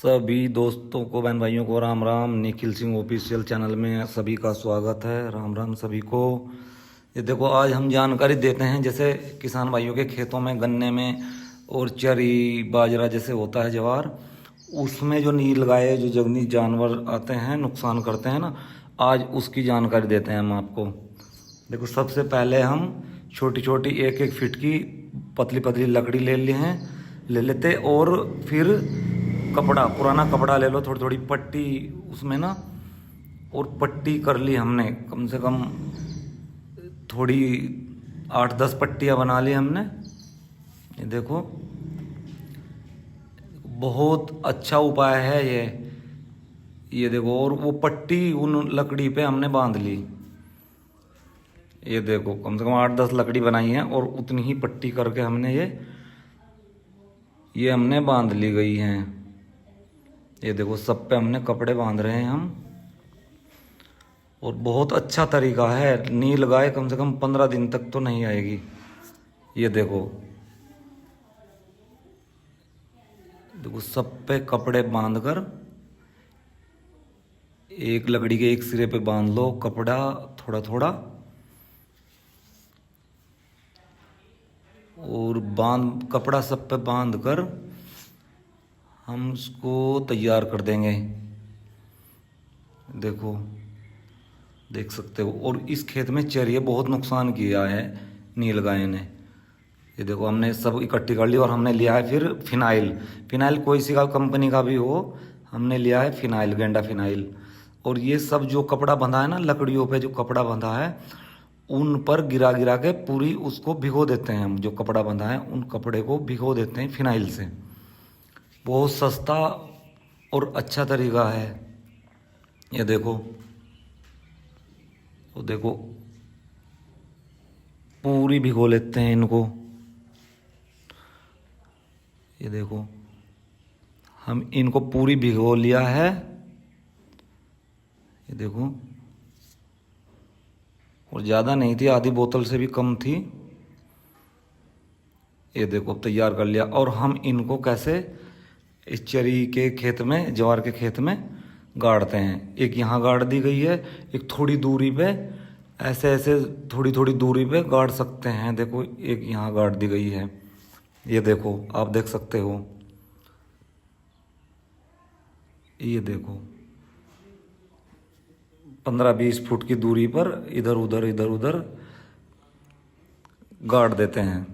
सभी दोस्तों को, बहन भाइयों को राम राम। निखिल सिंह ऑफिशियल चैनल में सभी का स्वागत है। राम राम सभी को। ये देखो, आज हम जानकारी देते हैं जैसे किसान भाइयों के खेतों में गन्ने में और चरी बाजरा जैसे होता है ज्वार, उसमें जो नील गाय जो जंगली जानवर आते हैं नुकसान करते हैं ना, आज उसकी जानकारी देते हैं हम आपको। देखो, सबसे पहले हम छोटी छोटी एक एक फीट की पतली पतली लकड़ी ले लेते और फिर कपड़ा, पुराना कपड़ा ले लो, थोड़ी थोड़ी पट्टी उसमें ना, और पट्टी कर ली हमने कम से कम थोड़ी 8-10 पट्टियाँ बना ली हमने। ये देखो, बहुत अच्छा उपाय है ये देखो, और वो पट्टी उन लकड़ी पे हमने बांध ली। ये देखो, कम से कम 8-10 लकड़ी बनाई है और उतनी ही पट्टी करके हमने ये हमने बांध ली गई हैं। ये देखो, सब पे हमने कपड़े बांध रहे हैं हम, और बहुत अच्छा तरीका है। नील गाय कम से कम 15 दिन तक तो नहीं आएगी। ये देखो देखो, सब पे कपड़े बांधकर एक लकड़ी के एक सिरे पे बांध लो कपड़ा थोड़ा थोड़ा, और कपड़ा सब पे बांध कर हम उसको तैयार कर देंगे। देखो, देख सकते हो। और इस खेत में चरिए बहुत नुकसान किया है नील गाय ने। ये देखो, हमने सब इकट्ठी कर ली और हमने लिया है फिर फिनाइल कोई सी का कंपनी का भी हो, हमने लिया है फिनाइल, गेंडा फिनाइल। और ये सब जो कपड़ा बंधा है ना, लकड़ियों पे जो कपड़ा बंधा है उन पर गिरा गिरा के पूरी उसको भिगो देते हैं हम। जो कपड़ा बंधा है उन कपड़े को भिगो देते हैं फिनाइल से। बहुत सस्ता और अच्छा तरीका है। ये देखो, तो देखो, पूरी भिगो लेते हैं इनको। ये देखो, हम इनको पूरी भिगो लिया है। ये देखो, और ज़्यादा नहीं थी, आधी बोतल से भी कम थी। ये देखो, तैयार कर लिया। और हम इनको कैसे इस चरी के खेत में, ज्वार के खेत में गाड़ते हैं। एक यहाँ गाड़ दी गई है, एक थोड़ी दूरी पे, ऐसे ऐसे थोड़ी थोड़ी दूरी पे गाड़ सकते हैं। देखो, एक यहाँ गाड़ दी गई है। ये देखो, आप देख सकते हो। ये देखो, 15-20 फुट की दूरी पर इधर उधर गाड़ देते हैं।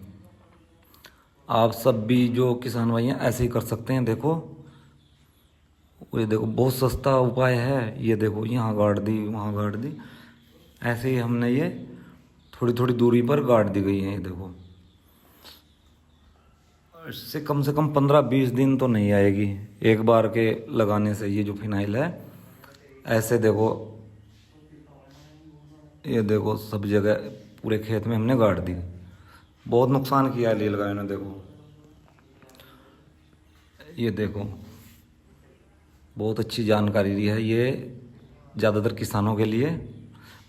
आप सब भी जो किसान भाई हैं ऐसे ही कर सकते हैं। देखो, ये देखो, बहुत सस्ता उपाय है। ये देखो, यहाँ गाड़ दी, वहाँ गाड़ दी, ऐसे ही हमने ये थोड़ी थोड़ी दूरी पर गाड़ दी गई है। ये देखो, इससे कम से कम 15-20 दिन तो नहीं आएगी एक बार के लगाने से। ये जो फिनाइल है, ऐसे देखो, ये देखो, सब जगह पूरे खेत में हमने गाड़ दी। बहुत नुकसान किया है नील गाय ने। देखो, ये देखो, बहुत अच्छी जानकारी दी है ये, ज़्यादातर किसानों के लिए।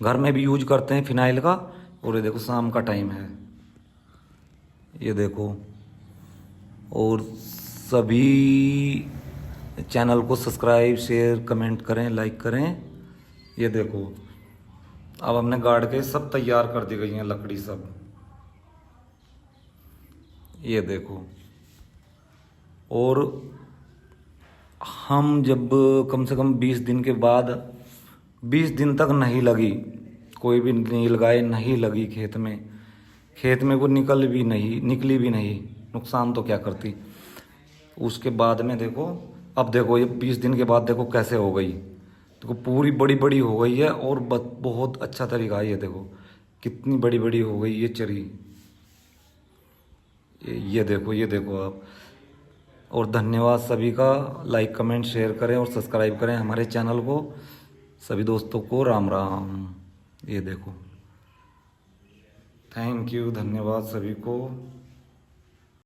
घर में भी यूज करते हैं फिनाइल का। और ये देखो, शाम का टाइम है। ये देखो, और सभी चैनल को सब्सक्राइब, शेयर, कमेंट करें, लाइक करें। ये देखो, अब हमने गाड़ के सब तैयार कर दी गई हैं लकड़ी सब। ये देखो, और हम जब कम से कम 20 दिन के बाद, 20 दिन तक नहीं लगी कोई भी नील गाय, नहीं लगी खेत में वो निकली भी नहीं, नुकसान तो क्या करती। उसके बाद में देखो, अब देखो, ये 20 दिन के बाद देखो कैसे हो गई। देखो, पूरी बड़ी बड़ी हो गई है, और बहुत अच्छा तरीका है। ये देखो, कितनी बड़ी बड़ी हो गई ये चरी। ये देखो आप। और धन्यवाद सभी का। लाइक, कमेंट, शेयर करें और सब्सक्राइब करें हमारे चैनल को। सभी दोस्तों को राम राम। ये देखो, थैंक यू, धन्यवाद सभी को।